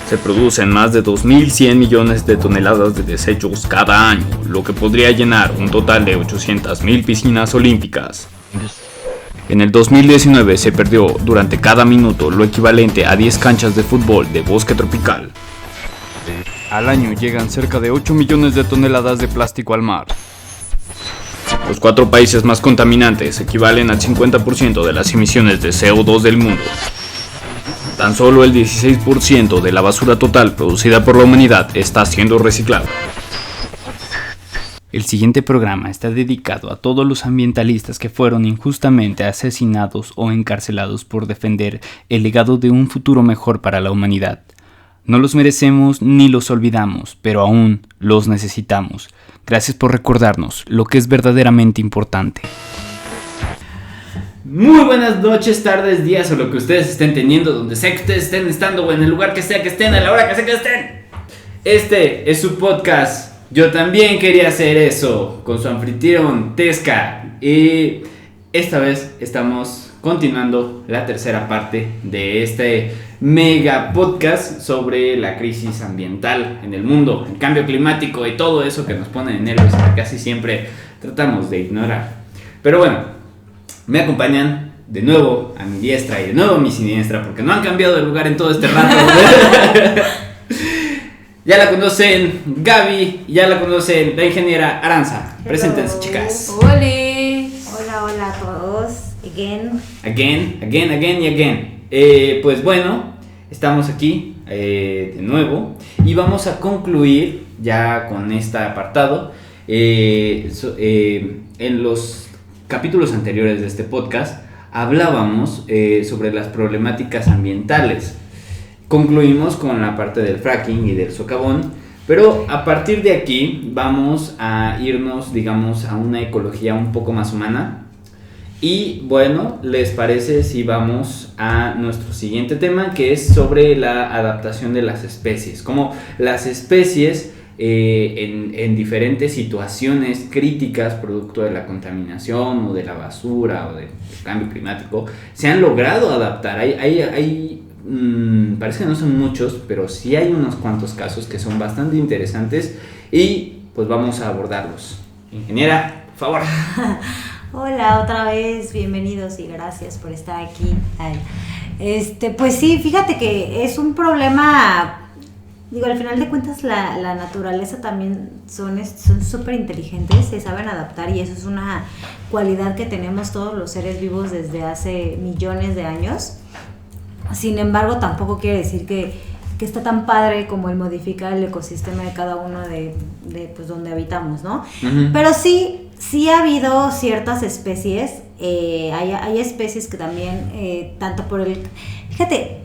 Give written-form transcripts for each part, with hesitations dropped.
Se producen más de 2.100 millones de toneladas de desechos cada año, lo que podría llenar un total de 800.000 piscinas olímpicas. En el 2019 se perdió durante cada minuto lo equivalente a 10 canchas de fútbol de bosque tropical. Al año llegan cerca de 8 millones de toneladas de plástico al mar. Los 4 países más contaminantes equivalen al 50% de las emisiones de CO2 del mundo. Tan solo el 16% de la basura total producida por la humanidad está siendo reciclada. El siguiente programa está dedicado a todos los ambientalistas que fueron injustamente asesinados o encarcelados por defender el legado de un futuro mejor para la humanidad. No los merecemos ni los olvidamos, pero aún los necesitamos. Gracias por recordarnos lo que es verdaderamente importante. Muy buenas noches, tardes, días o lo que ustedes estén teniendo, donde sea que ustedes estén estando o en el lugar que sea que estén, a la hora que sea que estén. Este es su podcast, Yo también quería hacer eso, con su anfitrión Tesca. Y esta vez estamos continuando la tercera parte de este mega podcast sobre la crisis ambiental en el mundo, el cambio climático y todo eso que nos pone en nervios que casi siempre tratamos de ignorar. Pero bueno, me acompañan de nuevo a mi diestra y de nuevo a mi siniestra, porque no han cambiado de lugar en todo este rato. Ya la conocen Gaby, ya la conocen la ingeniera Aranza. Hello. Preséntense, chicas. Hola. Hola a todos. Again y again. Pues bueno, estamos aquí de nuevo y vamos a concluir ya con este apartado. En los capítulos anteriores de este podcast hablábamos sobre las problemáticas ambientales. Concluimos con la parte del fracking y del socavón, pero a partir de aquí vamos a irnos, digamos, a una ecología un poco más humana. Y bueno, ¿les parece si vamos a nuestro siguiente tema, que es sobre la adaptación de las especies? Como las especies en diferentes situaciones críticas, producto de la contaminación o de la basura o del cambio climático, se han logrado adaptar. Parece que no son muchos, pero sí hay unos cuantos casos que son bastante interesantes y pues vamos a abordarlos. Ingeniera, por favor. Hola otra vez, bienvenidos y gracias por estar aquí. Pues sí, fíjate que es un problema. Digo, al final de cuentas la naturaleza también son súper inteligentes, se saben adaptar y eso es una cualidad que tenemos todos los seres vivos desde hace millones de años. Sin embargo, tampoco quiere decir que está tan padre como el modificar el ecosistema de cada uno de pues, donde habitamos, ¿no? Uh-huh. Pero sí ha habido ciertas especies, hay especies que también, tanto por el... Fíjate,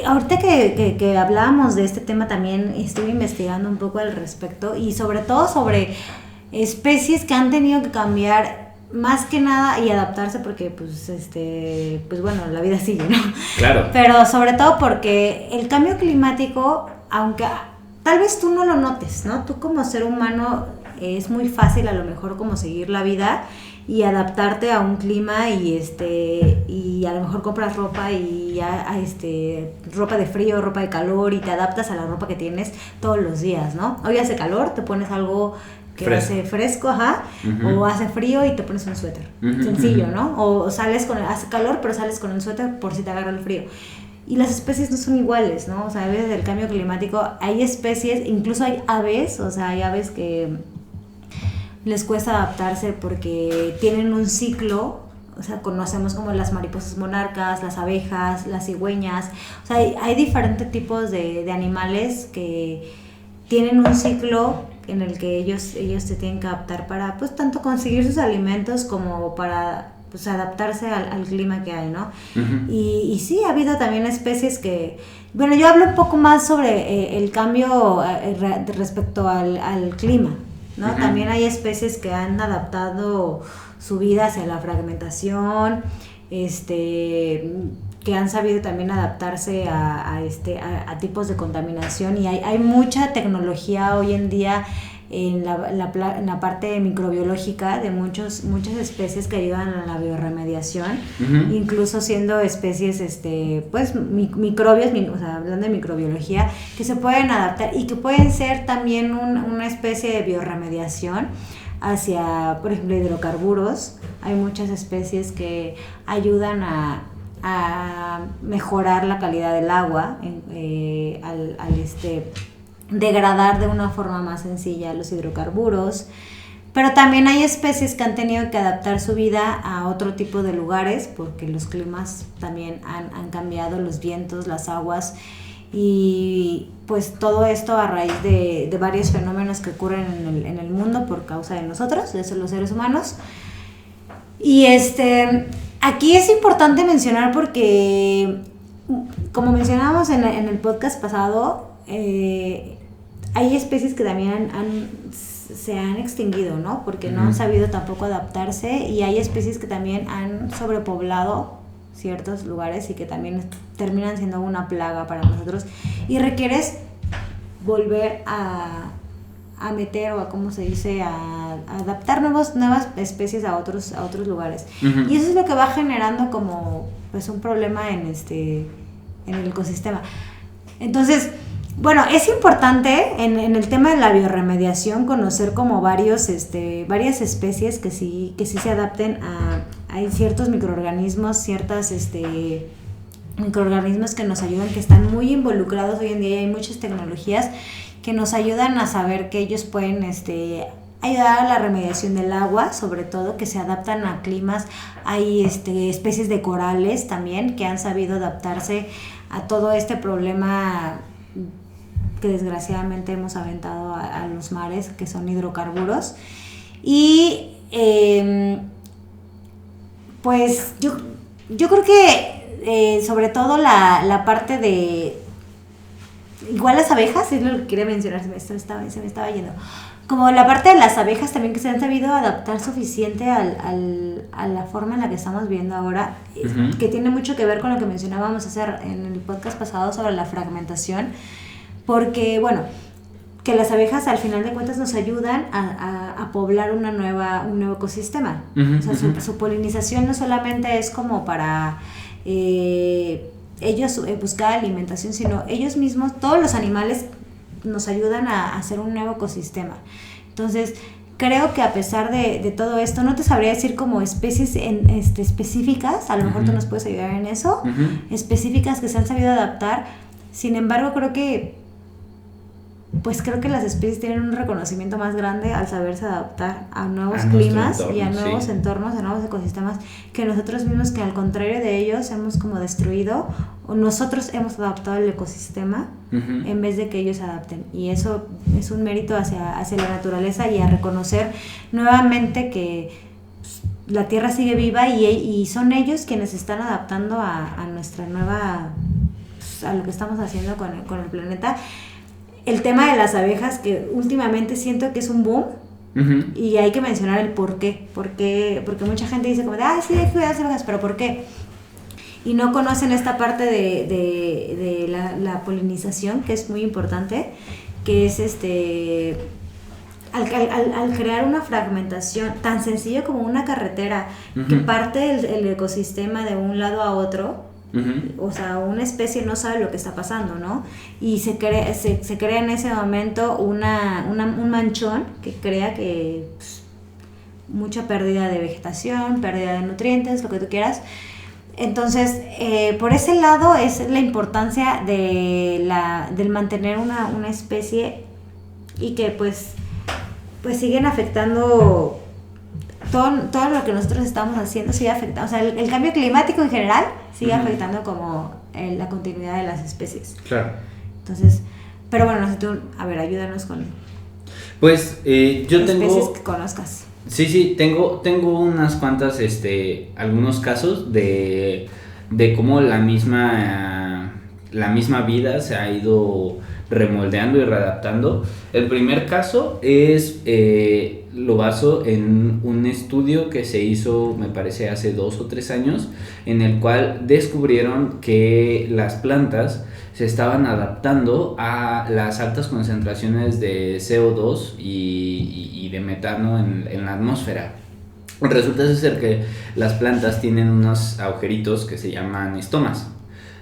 ahorita que hablábamos de este tema también estuve investigando un poco al respecto y sobre todo sobre especies que han tenido que cambiar más que nada y adaptarse porque pues bueno, la vida sigue, ¿no? Claro. Pero sobre todo porque el cambio climático, aunque tal vez tú no lo notes, ¿no? Tú como ser humano es muy fácil a lo mejor como seguir la vida y adaptarte a un clima y a lo mejor compras ropa y ya ropa de frío, ropa de calor y te adaptas a la ropa que tienes todos los días, ¿no? Hoy hace calor, te pones algo que hace fresco, ajá, uh-huh. O hace frío y te pones un suéter, uh-huh. Sencillo, ¿no? O hace calor pero sales con el suéter por si te agarra el frío. Y las especies no son iguales, ¿no? O sea, a veces del cambio climático hay especies, incluso hay aves, o sea, hay aves que les cuesta adaptarse porque tienen un ciclo, o sea, conocemos como las mariposas monarcas, las abejas, las cigüeñas, o sea, hay diferentes tipos de animales que tienen un ciclo en el que ellos se tienen que adaptar para, pues, tanto conseguir sus alimentos como para, pues, adaptarse al clima que hay, ¿no? Uh-huh. Y sí, ha habido también especies que... Bueno, yo hablo un poco más sobre el cambio respecto al clima, ¿no? Uh-huh. También hay especies que han adaptado su vida hacia la fragmentación, que han sabido también adaptarse a tipos de contaminación y hay mucha tecnología hoy en día en la parte microbiológica de muchas especies que ayudan a la bioremediación, incluso siendo especies pues microbios, o sea, hablando de microbiología, que se pueden adaptar y que pueden ser también una especie de bioremediación hacia, por ejemplo, hidrocarburos. Hay muchas especies que ayudan a mejorar la calidad del agua, al degradar de una forma más sencilla los hidrocarburos. Pero también hay especies que han tenido que adaptar su vida a otro tipo de lugares, porque los climas también han cambiado, los vientos, las aguas, y pues todo esto a raíz de varios fenómenos que ocurren en el mundo por causa de nosotros, de los seres humanos. Y aquí es importante mencionar porque, como mencionábamos en el podcast pasado, hay especies que también se han extinguido, ¿no? Porque no han sabido tampoco adaptarse, y hay especies que también han sobrepoblado ciertos lugares y que también terminan siendo una plaga para nosotros, y requieres volver a meter, o a, ¿cómo se dice?, a adaptar nuevas especies a otros lugares. Y eso es lo que va generando como pues un problema en el ecosistema. Entonces, bueno, es importante en el tema de la bioremediación conocer como varias especies que sí se adapten hay ciertos microorganismos, microorganismos que nos ayudan, que están muy involucrados hoy en día, y hay muchas tecnologías que nos ayudan a saber que ellos pueden ayudar a la remediación del agua, sobre todo, que se adaptan a climas. Hay especies de corales también que han sabido adaptarse a todo este problema que desgraciadamente hemos aventado a los mares, que son hidrocarburos. Y pues yo creo que sobre todo la parte de, igual las abejas, es lo que quería mencionar, se me estaba yendo, como la parte de las abejas también, que se han sabido adaptar suficiente a la forma en la que estamos viviendo ahora, que tiene mucho que ver con lo que mencionábamos en el podcast pasado sobre la fragmentación, porque bueno, que las abejas al final de cuentas nos ayudan a poblar un nuevo ecosistema. O sea, su polinización no solamente es como para ellos buscar alimentación, sino ellos mismos, todos los animales nos ayudan a hacer un nuevo ecosistema. Entonces, creo que a pesar de todo esto, no te sabría decir como especies específicas, a lo mejor tú nos puedes ayudar en eso, específicas que se han sabido adaptar. Sin embargo, creo que las especies tienen un reconocimiento más grande al saberse adaptar a nuevos climas entorno, y a nuevos entornos, a nuevos ecosistemas, que nosotros mismos, que al contrario de ellos hemos como destruido, o nosotros hemos adaptado el ecosistema en vez de que ellos se adapten. Y eso es un mérito hacia la naturaleza, y a reconocer nuevamente que la Tierra sigue viva, y son ellos quienes están adaptando a nuestra nueva, a lo que estamos haciendo con el planeta. El tema de las abejas, que últimamente siento que es un boom, y hay que mencionar el por qué. Porque mucha gente dice como sí, hay que cuidar las abejas, pero ¿por qué? Y no conocen esta parte de la polinización, que es muy importante, que es al crear una fragmentación tan sencillo como una carretera que parte el ecosistema de un lado a otro. O sea, una especie no sabe lo que está pasando, ¿no? Y se crea en ese momento un manchón que crea que mucha pérdida de vegetación, pérdida de nutrientes, lo que tú quieras. Entonces, por ese lado es la importancia del mantener una especie, y que pues siguen afectando todo lo que nosotros estamos haciendo, sigue afectando. O sea, el cambio climático en general sigue afectando como la continuidad de las especies. Claro. Entonces, pero bueno, no sé, tú, a ver, ayúdanos con pues yo tengo especies que conozcas. Sí, tengo unas cuantas, algunos casos de cómo la misma vida se ha ido remoldeando y readaptando. El primer caso es lo baso en un estudio que se hizo, me parece, hace 2 o 3 años, en el cual descubrieron que las plantas se estaban adaptando a las altas concentraciones de CO2 y de metano en la atmósfera. Resulta ser que las plantas tienen unos agujeritos que se llaman estomas.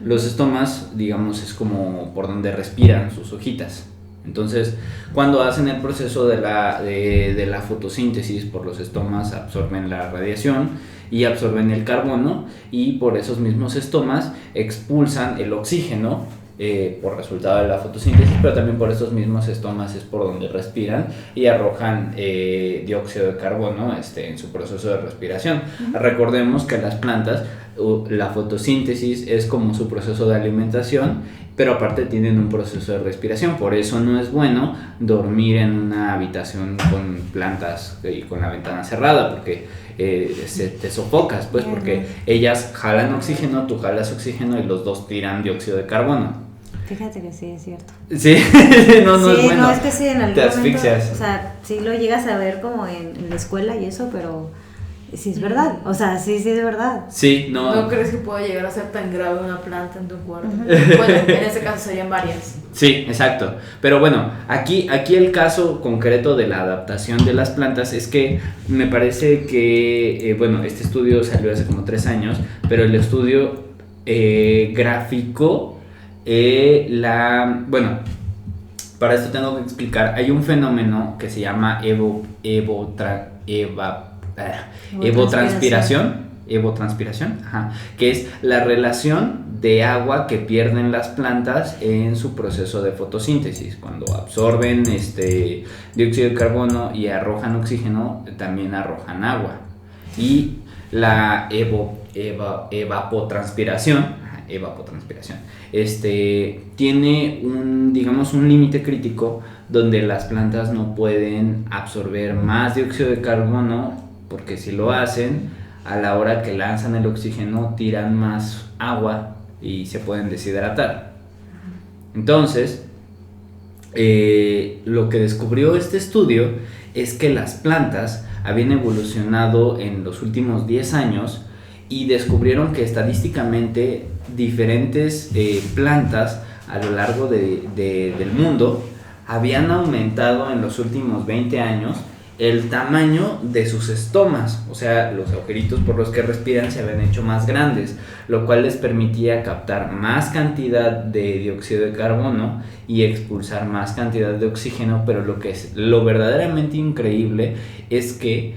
Los estomas, digamos, es como por donde respiran sus hojitas. Entonces, cuando hacen el proceso de la fotosíntesis, por los estomas absorben la radiación y absorben el carbono, y por esos mismos estomas expulsan el oxígeno por resultado de la fotosíntesis, pero también por esos mismos estomas es por donde respiran y arrojan dióxido de carbono en su proceso de respiración. Recordemos que las plantas, la fotosíntesis es como su proceso de alimentación, pero aparte tienen un proceso de respiración. Por eso no es bueno dormir en una habitación con plantas y con la ventana cerrada, porque te sofocas, pues, porque ellas jalan oxígeno, tú jalas oxígeno y los dos tiran dióxido de carbono. Fíjate que sí, es cierto. Sí, no es bueno. No, es que sí, en algún te asfixias. momento, o sea, sí lo llegas a ver como en la escuela y eso, pero sí es verdad, o sea, sí es verdad. Sí, no. ¿No crees que pueda llegar a ser tan grave una planta en tu cuarto? Bueno, en ese caso serían varias. Sí, exacto. Pero bueno, aquí el caso concreto de la adaptación de las plantas es que me parece que, bueno, este estudio salió hace como 3 años, pero el estudio graficó bueno, para esto tengo que explicar, hay un fenómeno que se llama evotranspiración, que es la relación de agua que pierden las plantas en su proceso de fotosíntesis. Cuando absorben dióxido de carbono y arrojan oxígeno, también arrojan agua. Y la evapotranspiración tiene un límite crítico donde las plantas no pueden absorber más dióxido de carbono, porque si lo hacen, a la hora que lanzan el oxígeno tiran más agua y se pueden deshidratar. Entonces, lo que descubrió este estudio es que las plantas habían evolucionado en los últimos 10 años y descubrieron que estadísticamente diferentes plantas a lo largo del mundo habían aumentado en los últimos 20 años el tamaño de sus estomas, o sea, los agujeritos por los que respiran se habían hecho más grandes, lo cual les permitía captar más cantidad de dióxido de carbono y expulsar más cantidad de oxígeno, pero lo verdaderamente increíble es que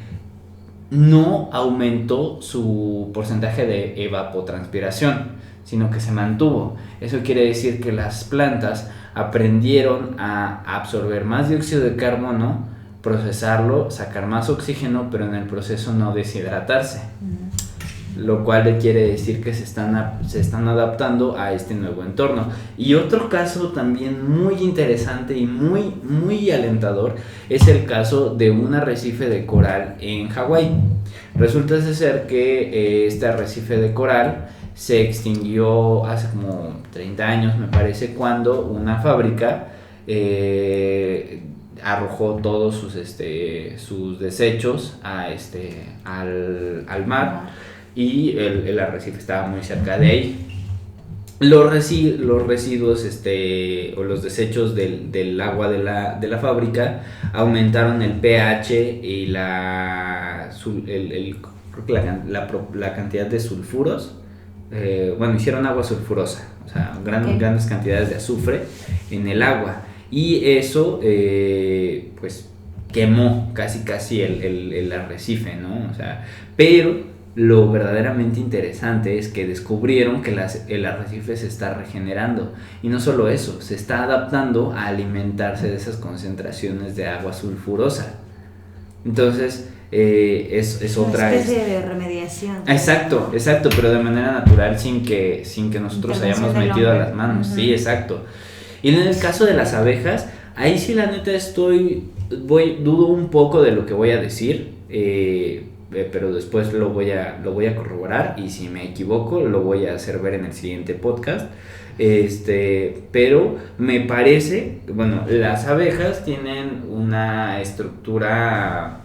no aumentó su porcentaje de evapotranspiración, sino que se mantuvo. Eso quiere decir que las plantas aprendieron a absorber más dióxido de carbono, procesarlo, sacar más oxígeno, pero en el proceso no deshidratarse. Lo cual le quiere decir que se están adaptando a este nuevo entorno. Y otro caso también muy interesante y muy, muy alentador es el caso de un arrecife de coral en Hawái. Resulta ser que este arrecife de coral se extinguió hace como 30 años, me parece, cuando una fábrica arrojó todos sus desechos al mar. Y el arrecife estaba muy cerca de ahí. Los residuos o los desechos del agua de la fábrica aumentaron el pH y la cantidad de sulfuros. Hicieron agua sulfurosa, o sea, grandes cantidades de azufre en el agua, y eso pues quemó casi el arrecife, ¿no? O sea, pero lo verdaderamente interesante es que descubrieron que el arrecife se está regenerando, y no solo eso, se está adaptando a alimentarse de esas concentraciones de agua sulfurosa. Entonces es otra una especie de remediación. Exacto, pero de manera natural, sin que nosotros hayamos metido a las manos. Uh-huh. Sí, exacto. Y en el caso de las abejas, ahí sí la neta dudo un poco de lo que voy a decir, pero después lo voy a corroborar, y si me equivoco lo voy a hacer ver en el siguiente podcast. Pero me parece, bueno, las abejas tienen una estructura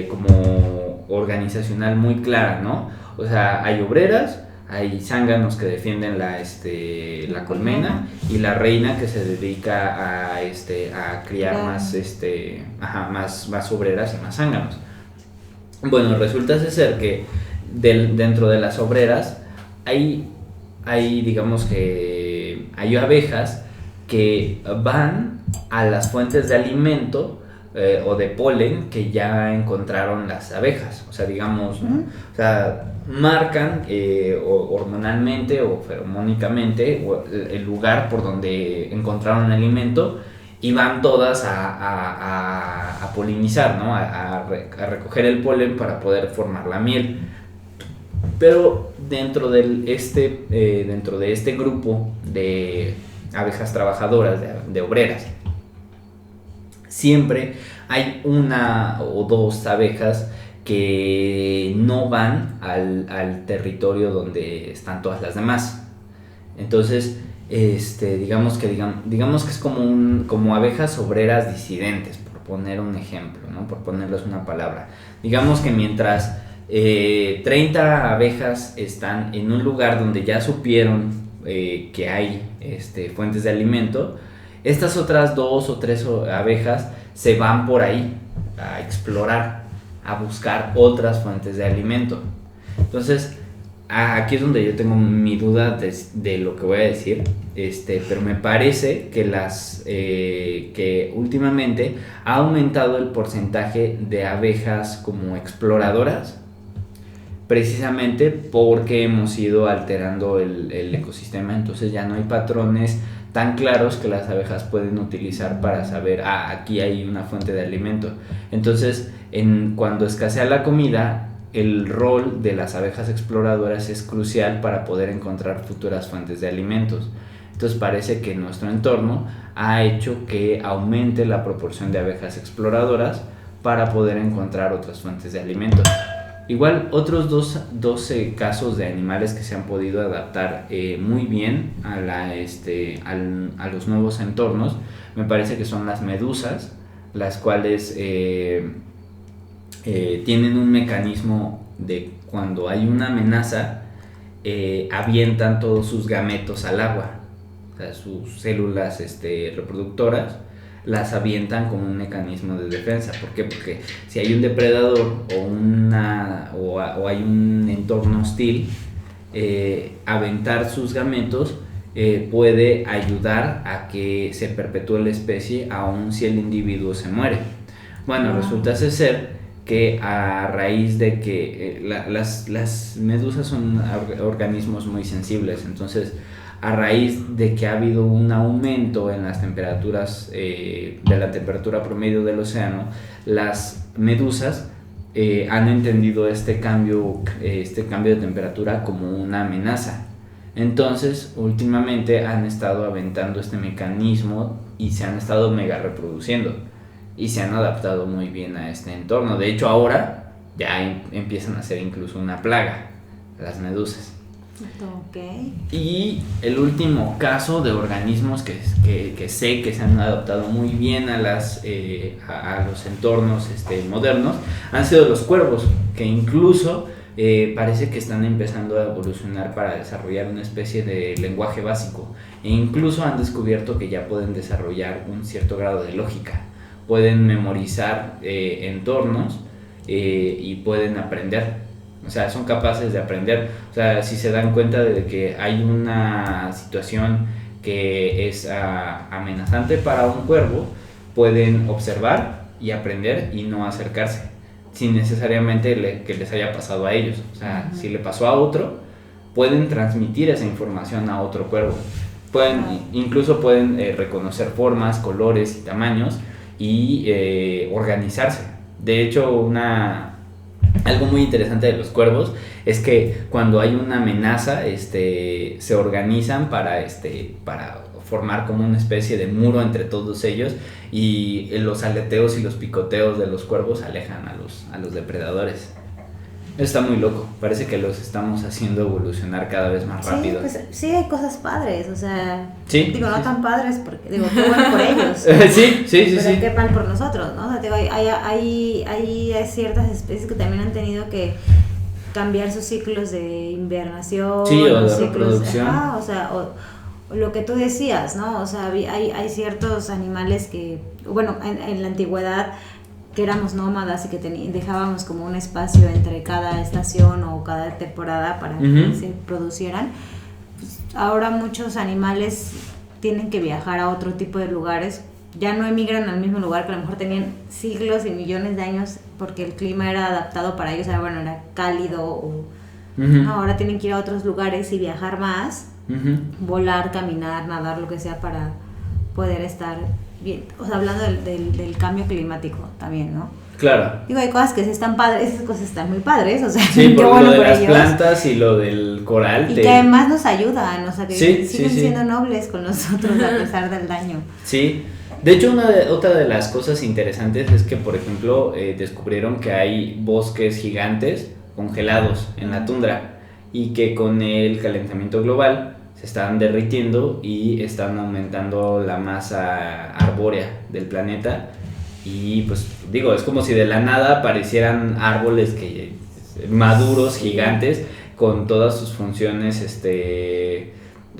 como organizacional muy clara, ¿no? O sea, hay obreras, hay zánganos que defienden la colmena y la reina que se dedica a criar más obreras y más zánganos. Bueno, resulta ser que dentro de las obreras hay digamos que hay abejas que van a las fuentes de alimento o de polen que ya encontraron las abejas, o sea, digamos, ¿no? O sea, marcan hormonalmente o feromónicamente el lugar por donde encontraron alimento y van todas a polinizar, ¿no? A recoger el polen para poder formar la miel. Pero dentro de este grupo de abejas trabajadoras, de obreras, siempre hay una o dos abejas que no van al territorio donde están todas las demás. Entonces, digamos que es como abejas obreras disidentes, por poner un ejemplo, ¿no? Por ponerles una palabra. Digamos que mientras 30 abejas están en un lugar donde ya supieron que hay fuentes de alimento, estas otras 2 o 3 abejas se van por ahí a explorar, a buscar otras fuentes de alimento. Entonces, aquí es donde yo tengo mi duda de lo que voy a decir, pero me parece que que últimamente ha aumentado el porcentaje de abejas como exploradoras, precisamente porque hemos ido alterando el ecosistema. Entonces ya no hay patrones tan claros que las abejas pueden utilizar para saber, aquí hay una fuente de alimento. Entonces, cuando escasea la comida, el rol de las abejas exploradoras es crucial para poder encontrar futuras fuentes de alimentos. Entonces parece que nuestro entorno ha hecho que aumente la proporción de abejas exploradoras para poder encontrar otras fuentes de alimentos. Igual, otros 12 casos de animales que se han podido adaptar muy bien a los nuevos entornos, me parece que son las medusas, las cuales tienen un mecanismo de cuando hay una amenaza, avientan todos sus gametos al agua, o sea, sus células reproductoras las avientan como un mecanismo de defensa. ¿Por qué? Porque si hay un depredador o hay un entorno hostil, aventar sus gametos puede ayudar a que se perpetúe la especie aun si el individuo se muere. Bueno, resulta ser que a raíz de que las medusas son organismos muy sensibles, entonces a raíz de que ha habido un aumento en las temperaturas, de la temperatura promedio del océano, las medusas han entendido este cambio de temperatura como una amenaza. Entonces, últimamente han estado aventando este mecanismo y se han estado mega reproduciendo y se han adaptado muy bien a este entorno. De hecho, ahora ya empiezan a ser incluso una plaga las medusas. Okay. Y el último caso de organismos que sé que se han adaptado muy bien a los entornos modernos han sido los cuervos, que incluso parece que están empezando a evolucionar para desarrollar una especie de lenguaje básico, e incluso han descubierto que ya pueden desarrollar un cierto grado de lógica, pueden memorizar entornos y pueden aprender. O sea, son capaces de aprender. O sea, si se dan cuenta de que hay una situación que es amenazante para un cuervo, pueden observar y aprender y no acercarse, sin necesariamente que les haya pasado a ellos. O sea, si le pasó a otro, pueden transmitir esa información a otro cuervo. Incluso pueden reconocer formas, colores y tamaños y organizarse. De hecho, algo muy interesante de los cuervos es que cuando hay una amenaza, se organizan para formar como una especie de muro entre todos ellos, y los aleteos y los picoteos de los cuervos alejan a los depredadores. Está muy loco, parece que los estamos haciendo evolucionar cada vez más rápido. Pues, sí, hay cosas padres, o sea, Sí, digo, no sí, tan padres, porque digo, qué bueno por ellos. sí, Pero sí. qué mal por nosotros, ¿no? O sea, digo, hay ciertas especies que también han tenido que cambiar sus ciclos de invernación, Sí, o de los ciclos, reproducción. o sea, o lo que tú decías, ¿no? O sea, hay ciertos animales que, bueno, en la antigüedad que éramos nómadas y que dejábamos como un espacio entre cada estación o cada temporada para que se producieran. Pues ahora muchos animales tienen que viajar a otro tipo de lugares, ya no emigran al mismo lugar que a lo mejor tenían siglos y millones de años porque el clima era adaptado para ellos, era cálido o no, ahora tienen que ir a otros lugares y viajar más, volar, caminar, nadar, lo que sea para poder estar bien, o sea, hablando del cambio climático también, ¿no? Claro. Digo, hay cosas que sí están padres, esas cosas están muy padres, o sea, Sí, qué por bueno lo de por las ellos. plantas y lo del coral. Y que además nos ayudan, o sea, que Sí, siguen sí. siendo nobles con nosotros a pesar del daño. Sí, de hecho otra de las cosas interesantes es que, por ejemplo, descubrieron que hay bosques gigantes congelados en la tundra y que con el calentamiento global se están derritiendo y están aumentando la masa arbórea del planeta. Y pues digo, es como si de la nada aparecieran árboles maduros, gigantes, con todas sus funciones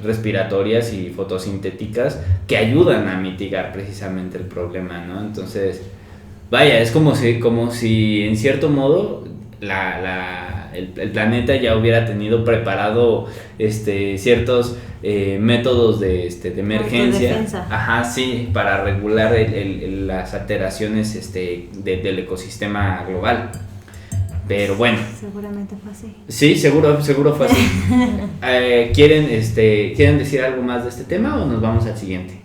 respiratorias y fotosintéticas que ayudan a mitigar precisamente el problema, ¿no? Entonces, vaya, es como si en cierto modo el planeta ya hubiera tenido preparado ciertos métodos de emergencia. Autodefensa. Ajá, sí, para regular las alteraciones del ecosistema global. Pero bueno. Seguramente fue así. Sí, seguro fue así. ¿Quieren decir algo más de este tema o nos vamos al siguiente?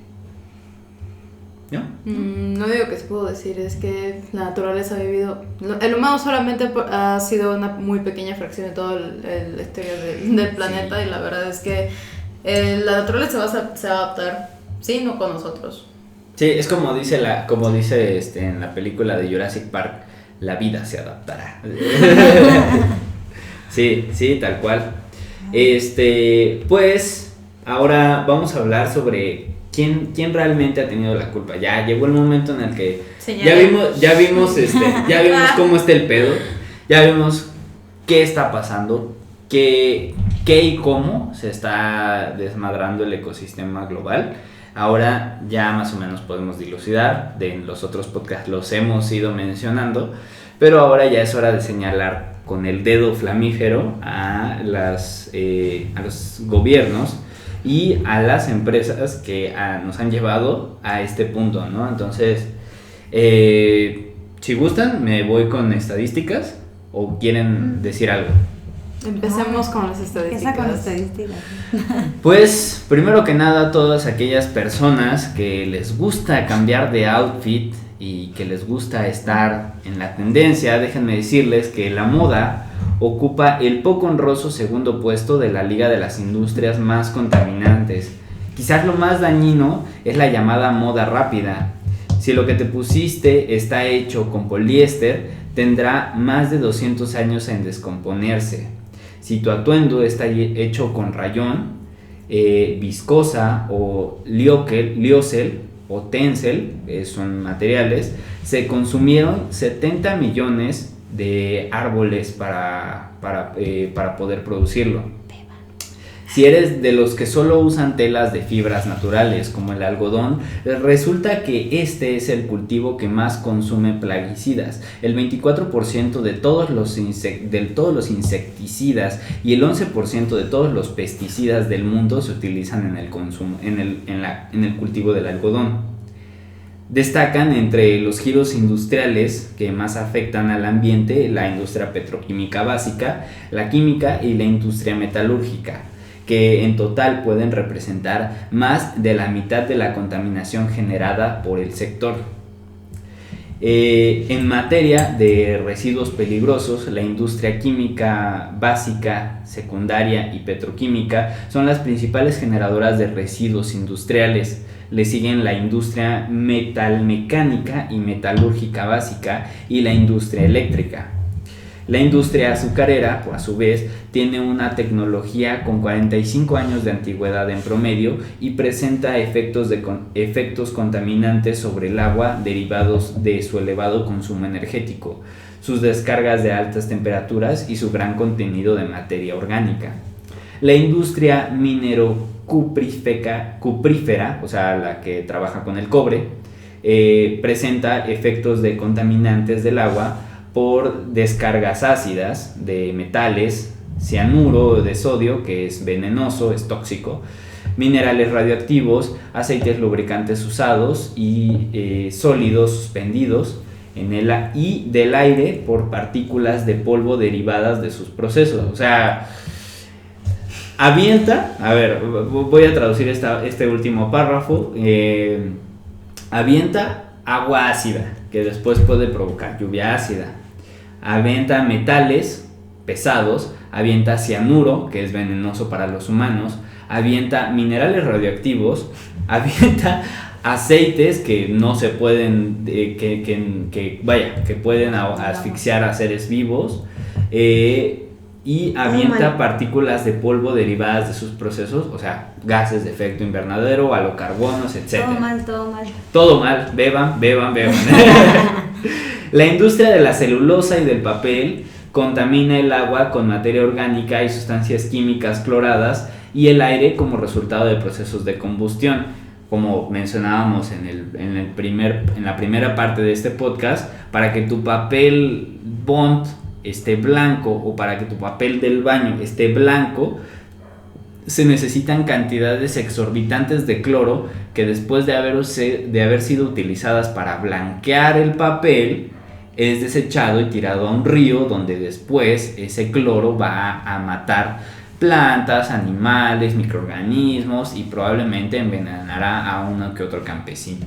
¿No? No digo que se pudo decir, es que la naturaleza ha vivido. El humano solamente ha sido una muy pequeña fracción de todo la historia del planeta, y la verdad es que la naturaleza se va a adaptar, sí, no con nosotros. Sí, es como dice en la película de Jurassic Park, la vida se adaptará. Sí, tal cual. Pues ahora vamos a hablar sobre quién realmente ha tenido la culpa. Ya llegó el momento en el que ya vimos cómo está el pedo, ya vimos qué está pasando, qué y cómo se está desmadrando el ecosistema global. Ahora ya más o menos podemos dilucidar, de los otros podcasts los hemos ido mencionando, pero ahora ya es hora de señalar con el dedo flamígero a los gobiernos y a las empresas que nos han llevado a este punto, ¿no? Entonces, si gustan, me voy con estadísticas o quieren decir algo. Empecemos con las estadísticas. Empieza con estadísticas. Pues, primero que nada, todas aquellas personas que les gusta cambiar de outfit y que les gusta estar en la tendencia, déjenme decirles que la moda ocupa el poco honroso segundo puesto de la liga de las industrias más contaminantes. Quizás lo más dañino es la llamada moda rápida. Si lo que te pusiste está hecho con poliéster, tendrá más de 200 años en descomponerse. Si tu atuendo está hecho con rayón, viscosa o lyocell o tencel, son materiales, se consumieron 70 millones de árboles para poder producirlo. Si eres de los que solo usan telas de fibras naturales como el algodón, resulta que este es el cultivo que más consume plaguicidas. El 24% de todos los insecticidas y el 11% de todos los pesticidas del mundo se utilizan en el consumo, en el cultivo del algodón. Destacan entre los giros industriales que más afectan al ambiente la industria petroquímica básica, la química y la industria metalúrgica, que en total pueden representar más de la mitad de la contaminación generada por el sector. En materia de residuos peligrosos, la industria química básica, secundaria y petroquímica son las principales generadoras de residuos industriales. Le siguen la industria metalmecánica y metalúrgica básica y la industria eléctrica. La industria azucarera, a su vez, tiene una tecnología con 45 años de antigüedad en promedio y presenta efectos contaminantes sobre el agua derivados de su elevado consumo energético, sus descargas de altas temperaturas y su gran contenido de materia orgánica. La industria minero-cuprífera, o sea, la que trabaja con el cobre, presenta efectos de contaminantes del agua por descargas ácidas de metales, cianuro de sodio, que es venenoso, es tóxico, minerales radioactivos, aceites lubricantes usados y sólidos suspendidos y del aire por partículas de polvo derivadas de sus procesos. O sea, avienta, a ver, voy a traducir este último párrafo, avienta agua ácida, que después puede provocar lluvia ácida, avienta metales pesados, avienta cianuro, que es venenoso para los humanos, avienta minerales radioactivos, avienta aceites que no se pueden, que pueden asfixiar a seres vivos, y avienta partículas de polvo derivadas de sus procesos, o sea, gases de efecto invernadero, halocarbonos, etc. Todo mal, beban. La industria de la celulosa y del papel contamina el agua con materia orgánica y sustancias químicas cloradas y el aire como resultado de procesos de combustión. Como mencionábamos en la primera parte de este podcast, para que tu papel bond esté blanco o para que tu papel del baño esté blanco, se necesitan cantidades exorbitantes de cloro que después de haber sido utilizadas para blanquear el papel, es desechado y tirado a un río donde después ese cloro va a matar plantas, animales, microorganismos y probablemente envenenará a uno que otro campesino.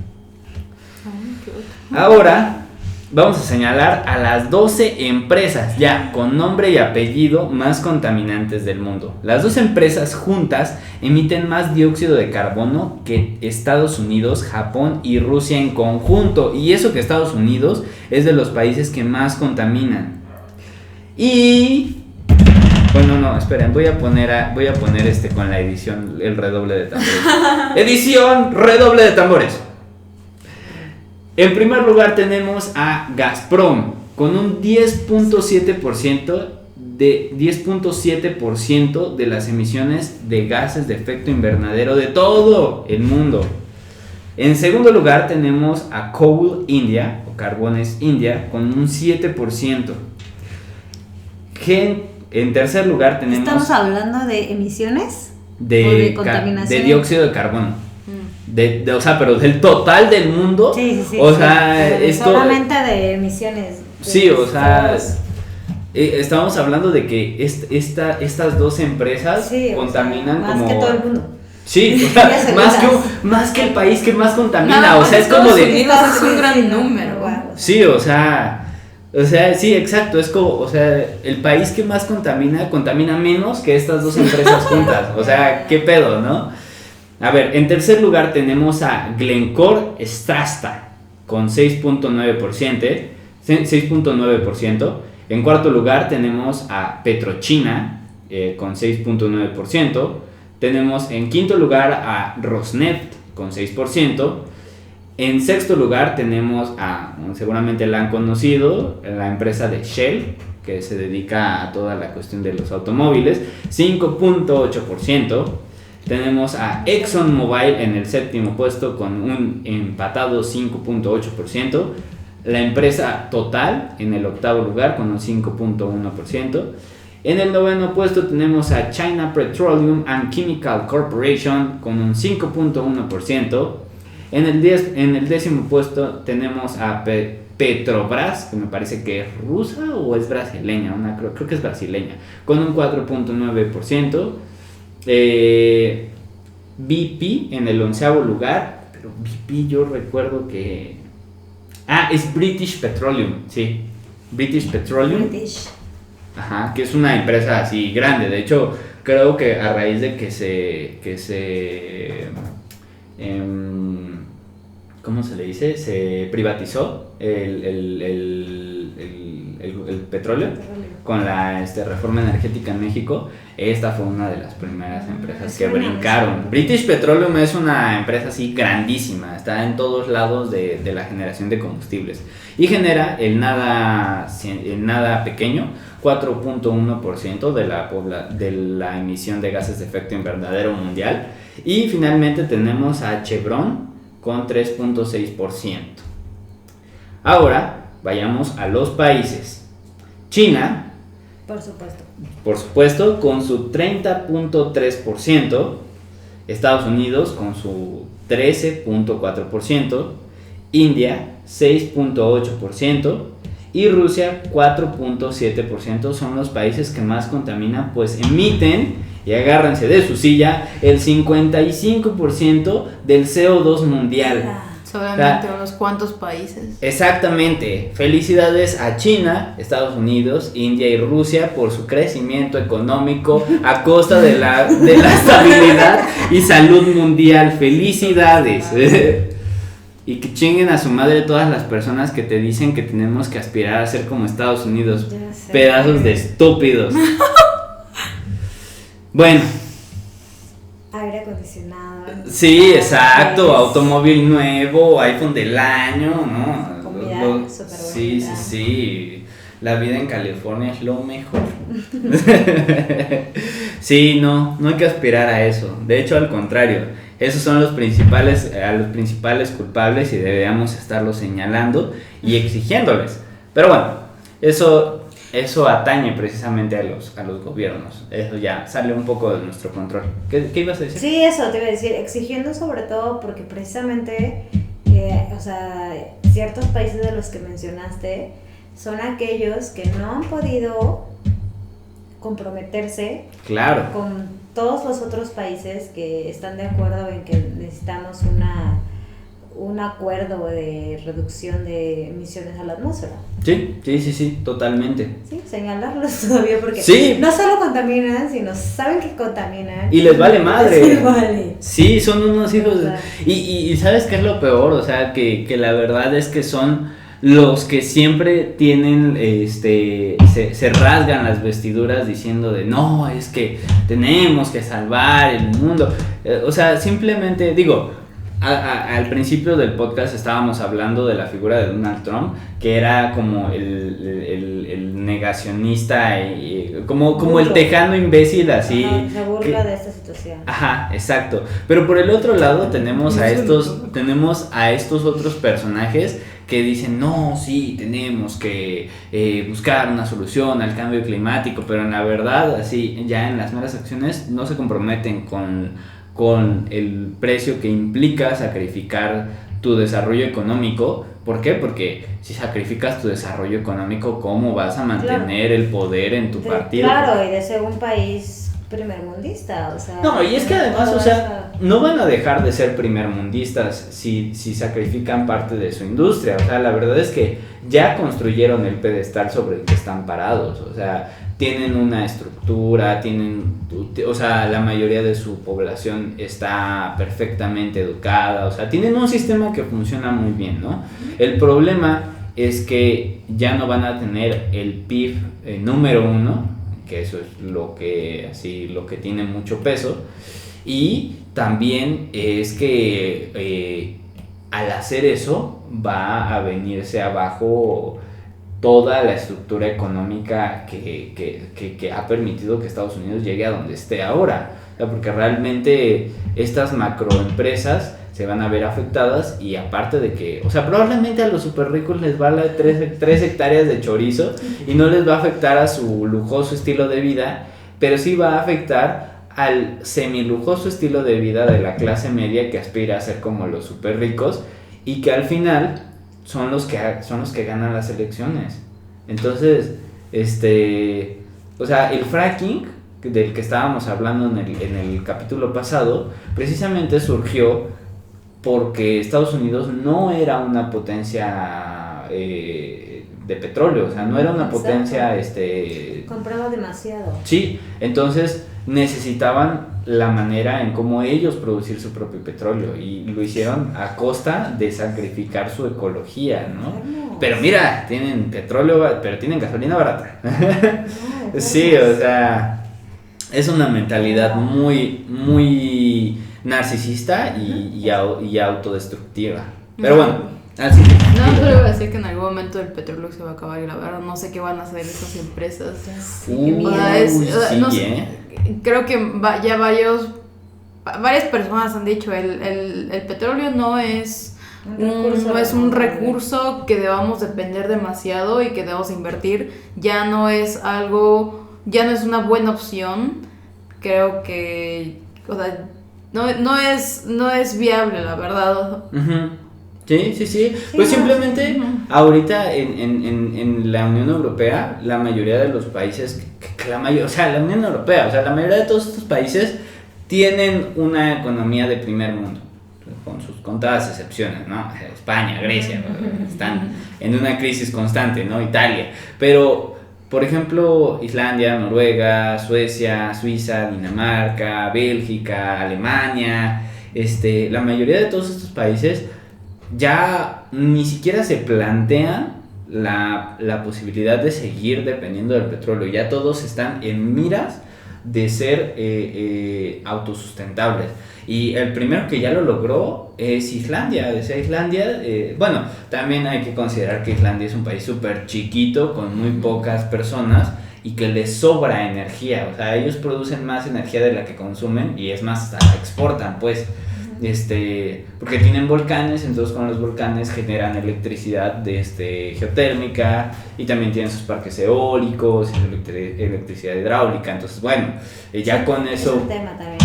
Ahora vamos a señalar a las 12 empresas ya con nombre y apellido más contaminantes del mundo. Las 12 empresas juntas emiten más dióxido de carbono que Estados Unidos, Japón y Rusia en conjunto. Y eso que Estados Unidos es de los países que más contaminan. Y bueno, no, esperen, voy a poner con la edición el redoble de tambores. Edición, redoble de tambores. En primer lugar tenemos a Gazprom con un 10.7% de las emisiones de gases de efecto invernadero de todo el mundo. En segundo lugar tenemos a Coal India o Carbones India con un 7%. En tercer lugar tenemos... ¿Estamos hablando de emisiones? De contaminación. De dióxido de carbono. O sea, pero del total del mundo. Sí. O sea, esto, solamente de emisiones. Sí, o sea, estamos hablando de que estas dos empresas contaminan, más como... que todo el mundo. Sí, o sea, más que el país que más contamina. Nada, o sea, es como de... Unidos es un gran número. Sí, o sea, sí, exacto. Es como, o sea, el país que más contamina menos que estas dos empresas juntas. O sea, qué pedo, ¿no? A ver, en tercer lugar tenemos a Glencore Strata con 6.9%. En cuarto lugar tenemos a PetroChina con 6.9%. Tenemos en quinto lugar a Rosneft con 6%. En sexto lugar tenemos seguramente la han conocido, la empresa de Shell, que se dedica a toda la cuestión de los automóviles, 5.8%. Tenemos a ExxonMobil en el séptimo puesto con un empatado 5.8%. La empresa Total en el octavo lugar con un 5.1%. En el noveno puesto tenemos a China Petroleum and Chemical Corporation con un 5.1%. En el décimo puesto tenemos a Petrobras, que me parece que es rusa o es brasileña, creo que es brasileña, con un 4.9%. BP en el onceavo lugar, pero BP yo recuerdo que... es British Petroleum, sí, British Petroleum. Ajá, que es una empresa así grande, de hecho creo que a raíz de que se ¿cómo se le dice? Se privatizó el petróleo. con la reforma energética en México, esta fue una de las primeras empresas que brincaron. British Petroleum es una empresa así grandísima, está en todos lados de la generación de combustibles y genera el nada pequeño, 4.1% de la emisión de gases de efecto invernadero mundial. Y finalmente tenemos a Chevron con 3.6%. Ahora vayamos a los países. China, por supuesto, con su 30.3%, Estados Unidos con su 13.4%, India 6.8% y Rusia 4.7%. Son los países que más contaminan, pues emiten, y agárrense de su silla, el 55% del CO2 mundial. Solamente unos cuantos países. Exactamente. Felicidades a China, Estados Unidos, India y Rusia por su crecimiento económico a costa de la estabilidad y salud mundial. Felicidades. Y que chinguen a su madre todas las personas que te dicen que tenemos que aspirar a ser como Estados Unidos. Pedazos de estúpidos. Bueno. Aire acondicionado. Sí, exacto, automóvil nuevo, iPhone del año, ¿no? Comida súper buena. Sí. La vida en California es lo mejor. Sí, no hay que aspirar a eso. De hecho, al contrario, esos son los principales culpables y deberíamos estarlos señalando y exigiéndoles. Pero bueno, eso atañe precisamente a los gobiernos. Eso ya sale un poco de nuestro control. ¿Qué ibas a decir? Sí, eso te iba a decir, exigiendo sobre todo porque precisamente, ciertos países de los que mencionaste son aquellos que no han podido comprometerse con todos los otros países que están de acuerdo en que necesitamos un acuerdo de reducción de emisiones a la atmósfera. Sí, totalmente. Sí, señalarlos todavía porque no solo contaminan, sino saben que contaminan. Y les vale madre. Les vale. Sí, son unos hijos. Y ¿sabes qué es lo peor? O sea, que la verdad es que son los que siempre tienen, se rasgan las vestiduras diciendo de no, es que tenemos que salvar el mundo. O sea, simplemente digo, al principio del podcast estábamos hablando de la figura de Donald Trump, que era como el negacionista y como el tejano imbécil así. Ajá, se burla de esta situación. Ajá, exacto. Pero por el otro lado tenemos a estos otros personajes que dicen, no, sí, tenemos que buscar una solución al cambio climático, pero en la verdad, así, ya en las meras acciones no se comprometen con el precio que implica sacrificar tu desarrollo económico. ¿Por qué? Porque si sacrificas tu desarrollo económico, ¿cómo vas a mantener el poder en tu partido? Claro, y de ser un país primermundista, o sea... No, y es que además, o sea, no van a dejar de ser primermundistas si sacrifican parte de su industria. O sea, la verdad es que ya construyeron el pedestal sobre el que están parados. O sea, tienen una estructura, o sea, la mayoría de su población está perfectamente educada. O sea, tienen un sistema que funciona muy bien, ¿no? El problema es que ya no van a tener el PIB número 1, que eso es lo que tiene mucho peso, y también es que al hacer eso va a venirse abajo toda la estructura económica que ha permitido que Estados Unidos llegue a donde esté ahora. O sea, porque realmente estas macroempresas se van a ver afectadas, y aparte de que, o sea, probablemente a los super ricos les vale 3 hectáreas de chorizo y no les va a afectar a su lujoso estilo de vida, pero sí va a afectar al semilujoso estilo de vida de la clase media que aspira a ser como los super ricos, y que al final son los que ganan las elecciones. Entonces, o sea, el fracking del que estábamos hablando en el capítulo pasado, precisamente surgió porque Estados Unidos no era una potencia de petróleo, o sea, no era una potencia... compraba demasiado. Sí, entonces necesitaban la manera en cómo ellos producir su propio petróleo, y lo hicieron a costa de sacrificar su ecología, ¿no? Pero mira, tienen petróleo, pero tienen gasolina barata. Sí, o sea, es una mentalidad muy narcisista y autodestructiva. Pero bueno, así. No, solo iba a decir que en algún momento el petróleo se va a acabar y la verdad no sé qué van a hacer esas empresas. Creo que ya varias personas han dicho el petróleo no es un recurso que debamos depender demasiado y que debemos invertir. Ya no es una buena opción. Creo que, o sea, no es viable, la verdad. Uh-huh. Sí. Pues simplemente ahorita en la Unión Europea, la mayoría de los países, la mayoría de todos estos países tienen una economía de primer mundo, con sus contadas excepciones, ¿no? España, Grecia, están en una crisis constante, ¿no? Italia, pero por ejemplo Islandia, Noruega, Suecia, Suiza, Dinamarca, Bélgica, Alemania, la mayoría de todos estos países ya ni siquiera se plantean la posibilidad de seguir dependiendo del petróleo. Ya todos están en miras de ser autosustentables. Y el primero que ya lo logró es Islandia. O sea, Islandia, bueno, también hay que considerar que Islandia es un país súper chiquito, con muy pocas personas, y que les sobra energía. O sea, ellos producen más energía de la que consumen, y es más, hasta la exportan, pues. Porque tienen volcanes, entonces con los volcanes generan electricidad geotérmica, y también tienen sus parques eólicos, electricidad hidráulica. Entonces, bueno, ya con eso... Es un tema también.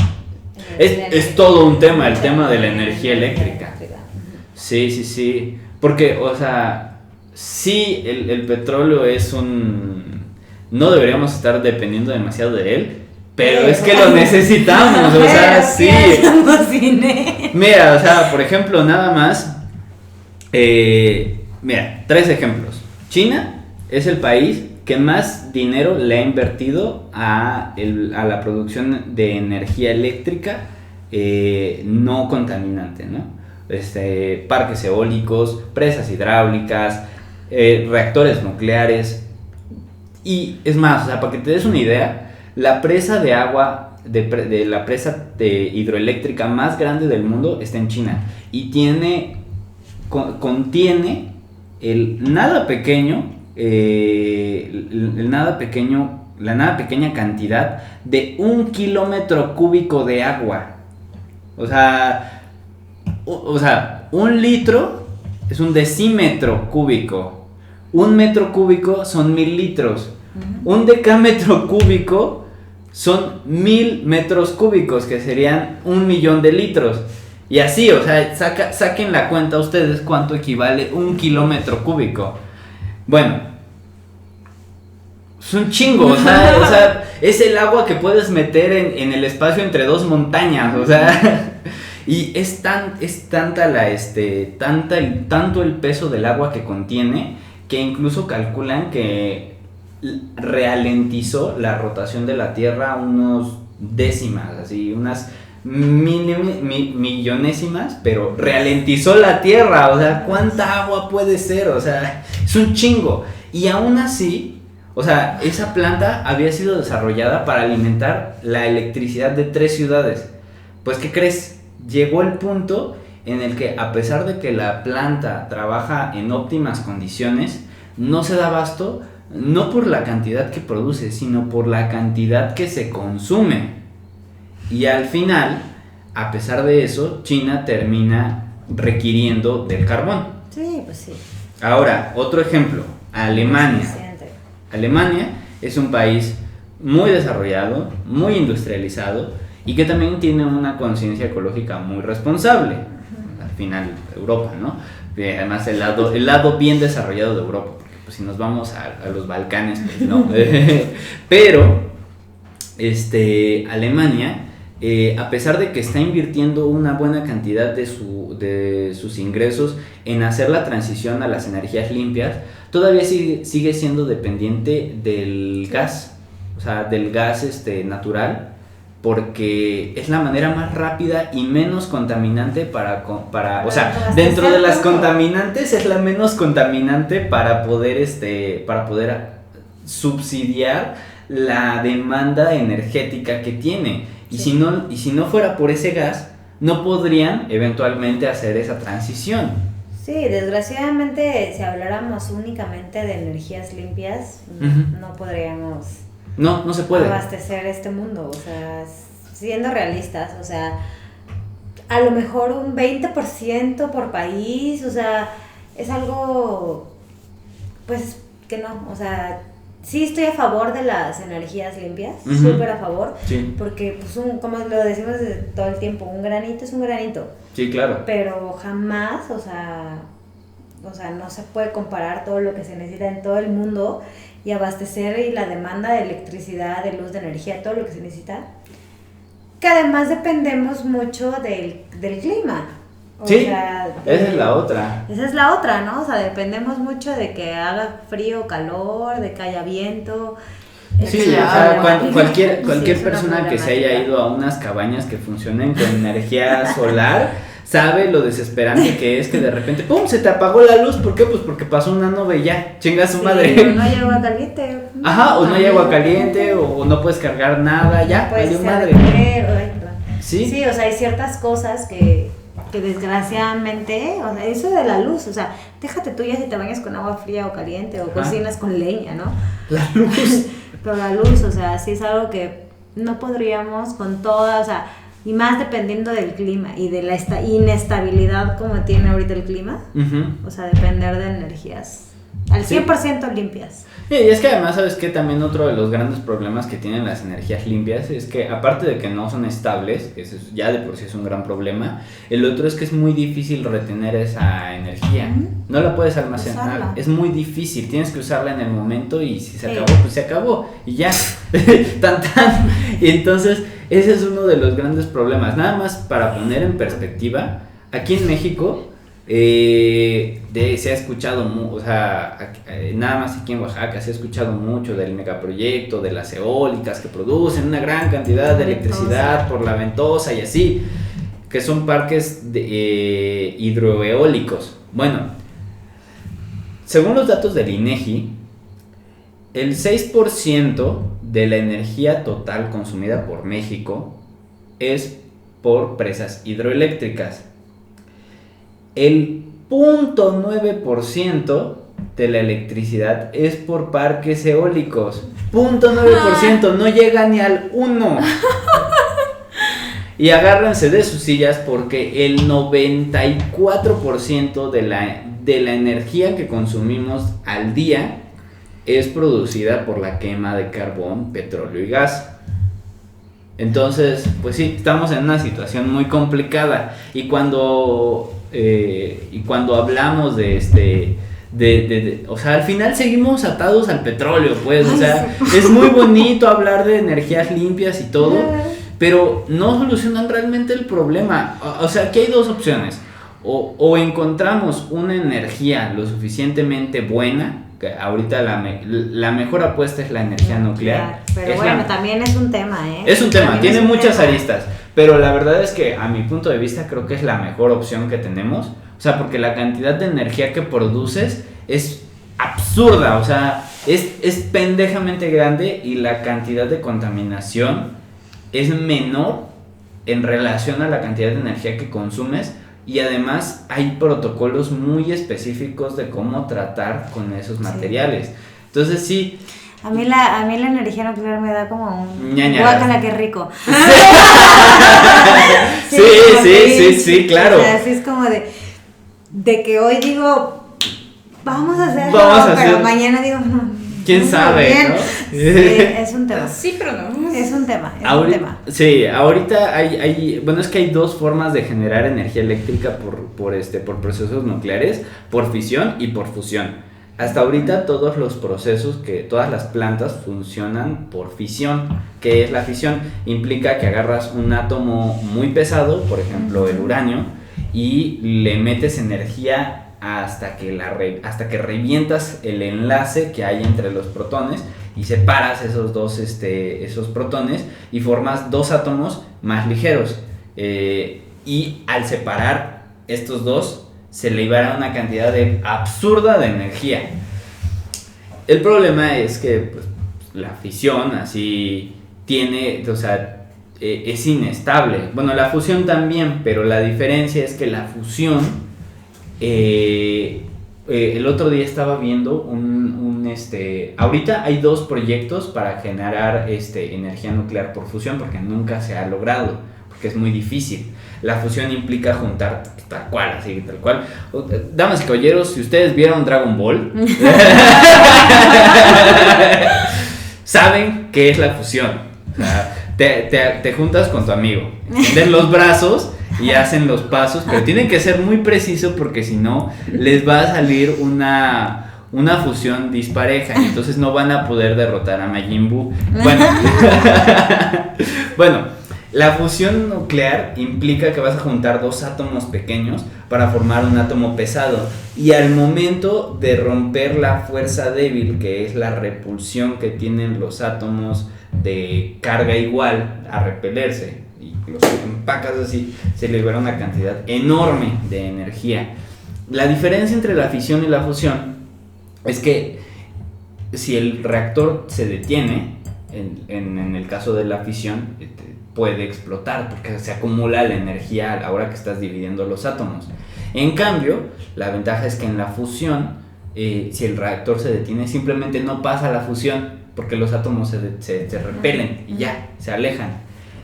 Es todo un tema, el tema de la energía eléctrica. Sí. Porque, o sea, sí, el petróleo es no deberíamos estar dependiendo demasiado de él, pero es que lo necesitamos, o sea, sí. Mira, o sea, por ejemplo, nada más, mira, 3 ejemplos. China es el país que más dinero le ha invertido a la producción de energía eléctrica no contaminante, ¿no? Parques eólicos, presas hidráulicas, reactores nucleares. Y es más, o sea, para que te des una idea, la presa de agua de la presa hidroeléctrica más grande del mundo está en China y contiene la nada pequeña cantidad de 1 kilómetro cúbico de agua. O sea, 1 litro es 1 decímetro cúbico. 1 metro cúbico son 1000 litros. 1 decámetro cúbico son 1000 metros cúbicos, que serían 1 millón de litros. Y así, o sea, saquen la cuenta ustedes cuánto equivale 1 kilómetro cúbico. Bueno, es un chingo, o sea, es el agua que puedes meter en el espacio entre 2 montañas, o sea. Y tanto el peso del agua que contiene, que incluso calculan que ralentizó la rotación de la Tierra unos décimas, así, unas millonésimas, pero ralentizó la Tierra. O sea, ¿cuánta agua puede ser? O sea, es un chingo. Y aún así, o sea, esa planta había sido desarrollada para alimentar la electricidad de 3 ciudades. Pues, ¿qué crees? Llegó el punto en el que, a pesar de que la planta trabaja en óptimas condiciones, no se da abasto, no por la cantidad que produce, sino por la cantidad que se consume. Y al final, a pesar de eso, China termina requiriendo del carbón. Sí, pues sí. Ahora, otro ejemplo, Alemania. Alemania es un país muy desarrollado, muy industrializado, y que también tiene una conciencia ecológica muy responsable. Al final, Europa, ¿no? Además, el lado bien desarrollado de Europa. Si nos vamos a los Balcanes, pues no. Pero Alemania, a pesar de que está invirtiendo una buena cantidad de sus ingresos en hacer la transición a las energías limpias, todavía sigue siendo dependiente del gas, o sea, del gas natural, porque es la manera más rápida y menos contaminante o sea, hasta dentro de las cierto punto. contaminantes es la menos contaminante para poder subsidiar la demanda energética que tiene. Y Sí. si no fuera por ese gas, no podrían eventualmente hacer esa transición. Sí, desgraciadamente, si habláramos únicamente de energías limpias, Ujú. no podríamos No se puede. abastecer este mundo. O sea, siendo realistas, o sea, a lo mejor un 20% por país, o sea, es algo, pues, que no, o sea, sí estoy a favor de las energías limpias, Ujú. súper a favor, Sí, porque, pues, como lo decimos desde todo el tiempo, un granito es un granito. sí, claro. Pero jamás, o sea, no se puede comparar todo lo que se necesita en todo el mundo y abastecer y la demanda de electricidad, de luz, de energía, todo lo que se necesita. Que además dependemos mucho del clima. O Sí, sea, esa es la otra. Esa es la otra, ¿no? O sea, dependemos mucho de que haga frío o calor, de que haya viento. Sí, Sí, o sea, cualquier Sí, es una persona que se haya problemática. ido a unas cabañas que funcionen con energía solar sabe lo desesperante que es que de repente, ¡pum!, se te apagó la luz. ¿Por qué? Pues porque pasó una nube y ya, chinga su Sí, madre. o no hay agua caliente. Ajá, o no hay agua caliente, o no puedes cargar nada, ya, Puede valió ser madre. comer, ay, perdón. Sí. Sí, o sea, hay ciertas cosas que desgraciadamente, o sea, eso de la luz, o sea, déjate tú ya si te bañas con agua fría o caliente o Ajá. cocinas con leña, ¿no? La luz. Pero la luz, o sea, sí es algo que no podríamos con toda, o sea, y más dependiendo del clima y de la inestabilidad como tiene ahorita el clima, Ujú. o sea, depender de energías al Sí. 100% limpias. Sí, y es que además, ¿sabes qué? También otro de los grandes problemas que tienen las energías limpias es que, aparte de que no son estables, que eso ya de por sí es un gran problema, el otro es que es muy difícil retener esa energía. Ujú. No la puedes almacenar, Usarla. es muy difícil, tienes que usarla en el momento y si se Sí. acabó, pues se acabó y ya, tan tan. Y entonces, ese es uno de los grandes problemas. Nada más para poner en perspectiva, aquí en México se ha escuchado, o sea, nada más aquí en Oaxaca se ha escuchado mucho del megaproyecto, de las eólicas que producen una gran cantidad de electricidad por la ventosa y así, que son parques hidroeólicos. Bueno, según los datos del INEGI, el 6% de la energía total consumida por México es por presas hidroeléctricas. El 0.9% de la electricidad es por parques eólicos. 0.9%, no llega ni al 1%. Y agárrense de sus sillas porque el 94% de la energía que consumimos al día es producida por la quema de carbón, petróleo y gas. Entonces, pues sí, estamos en una situación muy complicada. Y cuando hablamos o sea, al final seguimos atados al petróleo, pues, o sea, es muy bonito hablar de energías limpias y todo, pero no solucionan realmente el problema. O sea, aquí hay dos opciones: o encontramos una energía lo suficientemente buena, que ahorita la mejor apuesta es la energía nuclear. Pero Es bueno, también es un tema, ¿eh? es un tema, También tiene es un muchas tema. aristas, pero la verdad es que a mi punto de vista creo que es la mejor opción que tenemos. O sea, porque la cantidad de energía que produces es absurda, o sea, es pendejamente grande y la cantidad de contaminación es menor en relación a la cantidad de energía que consumes. Y además hay protocolos muy específicos de cómo tratar con esos materiales. Entonces sí. A mí la energía nuclear me da como un Ñañaras. guácala, qué rico. Sí, como que- sí, claro. O sea, así es como de que hoy digo, vamos a hacerlo, Vamos a pero hacer- mañana digo, no. ¿Quién sabe, bien. no? Sí, es un tema. Sí, pero no. Es un tema, es un Ahorita, tema. sí, ahorita bueno, es que hay dos formas de generar energía eléctrica por procesos nucleares: por fisión y por fusión. Hasta ahorita todos los procesos, todas las plantas funcionan por fisión. ¿Qué es la fisión? Implica que agarras un átomo muy pesado, por ejemplo el uranio, y le metes energía hasta que revientas el enlace que hay entre los protones y separas esos protones y formas dos átomos más ligeros. Y al separar estos dos se libera una cantidad absurda de energía. El problema es que pues, la fisión así tiene, o sea, es inestable. Bueno, la fusión también, pero la diferencia es que la fusión, el otro día estaba viendo ahorita hay 2 proyectos para generar energía nuclear por fusión, porque nunca se ha logrado, porque es muy difícil. La fusión implica juntar tal cual. Damas y caballeros, si ustedes vieron Dragon Ball, saben qué es la fusión. O sea, te juntas con tu amigo, extienden los brazos y hacen los pasos, pero tienen que ser muy precisos porque si no les va a salir una fusión dispareja y entonces no van a poder derrotar a Majin Buu. Bueno, la fusión nuclear implica que vas a juntar 2 átomos pequeños para formar un átomo pesado, y al momento de romper la fuerza débil, que es la repulsión que tienen los átomos de carga igual a repelerse, y los empacas así, se libera una cantidad enorme de energía. La diferencia entre la fisión y la fusión es que si el reactor se detiene, en el caso de la fisión, puede explotar porque se acumula la energía a la hora que estás dividiendo los átomos. En cambio, la ventaja es que en la fusión, si el reactor se detiene, simplemente no pasa la fusión porque los átomos se repelen y ya, se alejan.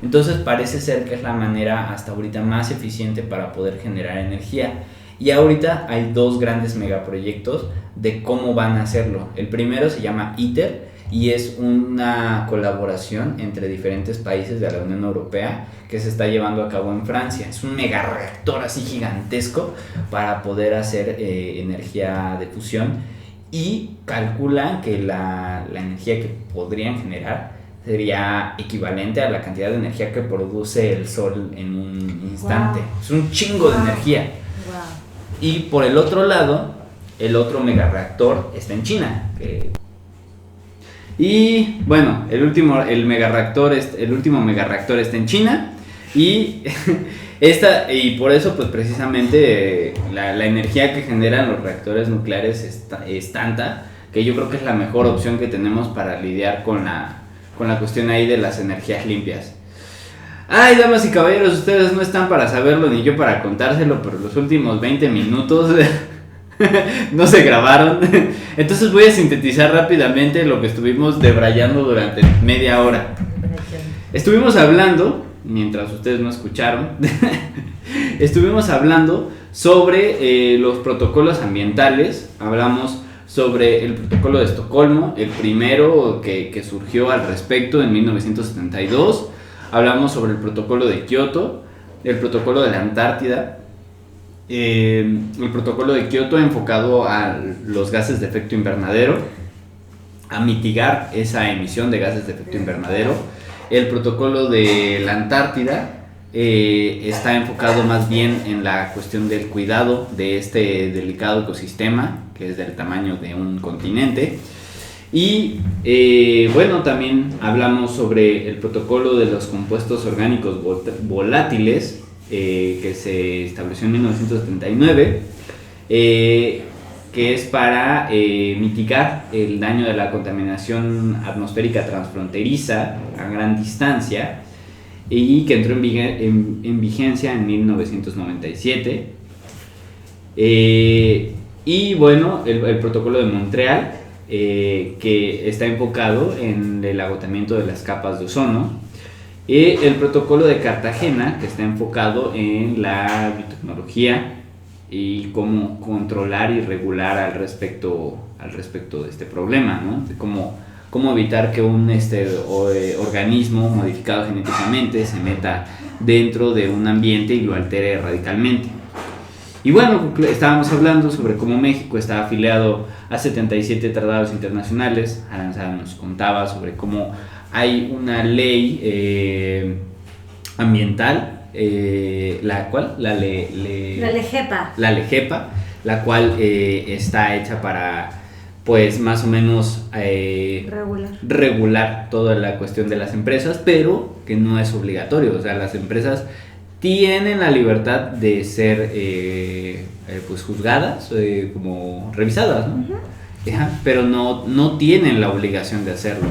Entonces parece ser que es la manera hasta ahorita más eficiente para poder generar energía. Y ahorita hay 2 grandes megaproyectos de cómo van a hacerlo. El primero se llama ITER y es una colaboración entre diferentes países de la Unión Europea que se está llevando a cabo en Francia. Es un mega reactor así gigantesco para poder hacer energía de fusión, y calculan que la energía que podrían generar sería equivalente a la cantidad de energía que produce el sol en un instante. Wow. Es un chingo de energía. Wow. Y por el otro lado, el otro mega reactor está en China. Y bueno, el último mega reactor está en China, y y por eso pues precisamente la energía que generan los reactores nucleares es tanta que yo creo que es la mejor opción que tenemos para lidiar con la cuestión ahí de las energías limpias. Ay, damas y caballeros, ustedes no están para saberlo ni yo para contárselo, pero los últimos 20 minutos no se grabaron. Entonces voy a sintetizar rápidamente lo que estuvimos debrayando durante media hora. Estuvimos hablando, mientras ustedes no escucharon, estuvimos hablando sobre los protocolos ambientales. Hablamos sobre el protocolo de Estocolmo, el primero que surgió al respecto en 1972. Hablamos sobre el protocolo de Kioto, el protocolo de la Antártida. El protocolo de Kioto enfocado a los gases de efecto invernadero, a mitigar esa emisión de gases de efecto invernadero. El protocolo de la Antártida está enfocado más bien en la cuestión del cuidado de este delicado ecosistema, que es del tamaño de un continente. Y bueno, también hablamos sobre el protocolo de los compuestos orgánicos volátiles, que se estableció en 1979, que es para mitigar el daño de la contaminación atmosférica transfronteriza a gran distancia, y que entró en vigencia en 1997. Y bueno, el protocolo de Montreal, que está enfocado en el agotamiento de las capas de ozono. El protocolo de Cartagena, que está enfocado en la biotecnología y cómo controlar y regular al respecto de este problema, ¿no? De cómo evitar que un organismo modificado genéticamente se meta dentro de un ambiente y lo altere radicalmente. Y bueno, estábamos hablando sobre cómo México está afiliado a 77 tratados internacionales. Aranza nos contaba sobre cómo hay una ley ambiental, la LEGEPA, la cual está hecha para, pues más o menos regular toda la cuestión de las empresas, pero que no es obligatorio. O sea, las empresas tienen la libertad de ser pues juzgadas, como revisadas, ¿no? Uh-huh. Pero no tienen la obligación de hacerlo.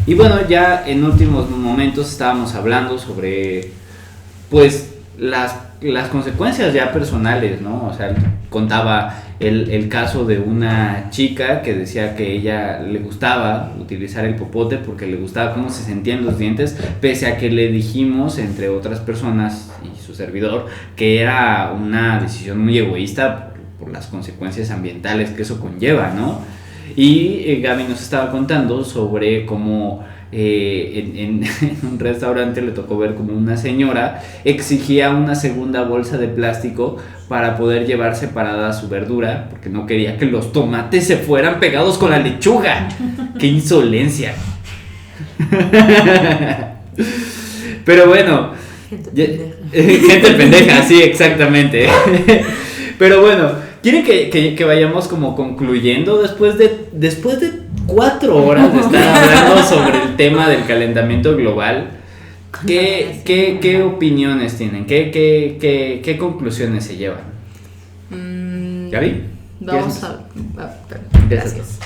Y bueno, ya en últimos momentos estábamos hablando sobre pues las consecuencias ya personales, ¿no? O sea, contaba el caso de una chica que decía que ella le gustaba utilizar el popote porque le gustaba cómo se sentían los dientes, pese a que le dijimos, entre otras personas y su servidor, que era una decisión muy egoísta por las consecuencias ambientales que eso conlleva, ¿no? Y Gaby nos estaba contando sobre cómo en un restaurante le tocó ver como una señora exigía una segunda bolsa de plástico para poder llevar separada su verdura, porque no quería que los tomates se fueran pegados con la lechuga. ¡Qué insolencia! Pero bueno, gente pendeja, sí, exactamente. Pero bueno, ¿quieren que vayamos como concluyendo después de 4 horas de estar hablando sobre el tema del calentamiento global? ¿Qué opiniones tienen? ¿Qué conclusiones se llevan? ¿Gaby? Vamos a... Gracias.